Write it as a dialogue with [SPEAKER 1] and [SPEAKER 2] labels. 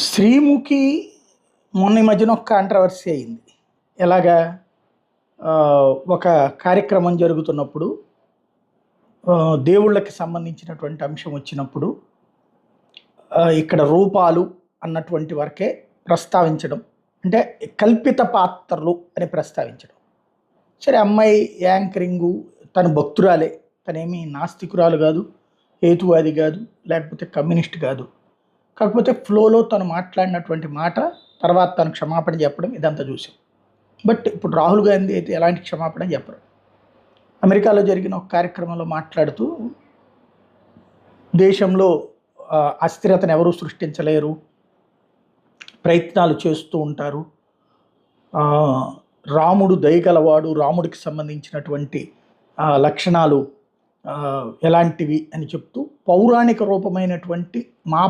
[SPEAKER 1] శ్రీముఖి మొన్న ఈ మధ్యన ఒక కాంట్రవర్సీ అయింది. ఎలాగా ఒక కార్యక్రమం జరుగుతున్నప్పుడు దేవుళ్ళకి సంబంధించినటువంటి అంశం వచ్చినప్పుడు ఇక్కడ రూపాలు అన్నటువంటి వరకే ప్రస్తావించడం, అంటే కల్పిత పాత్రలు అని ప్రస్తావించడం. సరే, అమ్మాయి యాంకరింగు, తను భక్తురాలే, తనేమి నాస్తికురాలు కాదు, హేతువాది కాదు, లేకపోతే కమ్యూనిస్ట్ కాదు. కాకపోతే ఫ్లోలో తను మాట్లాడినటువంటి మాట తర్వాత తను క్షమాపణ చెప్పడం ఇదంతా చూసాం. బట్ ఇప్పుడు రాహుల్ గాంధీ అయితే ఎలాంటి క్షమాపణ చెప్పరు. అమెరికాలో జరిగిన ఒక కార్యక్రమంలో మాట్లాడుతూ దేశంలో అస్థిరతను ఎవరూ సృష్టించలేరు, ప్రయత్నాలు చేస్తూ ఉంటారు, రాముడు దయగలవాడు, రాముడికి సంబంధించినటువంటి లక్షణాలు ఎలాంటివి అని చెప్తూ పౌరాణిక రూపమైనటువంటి మా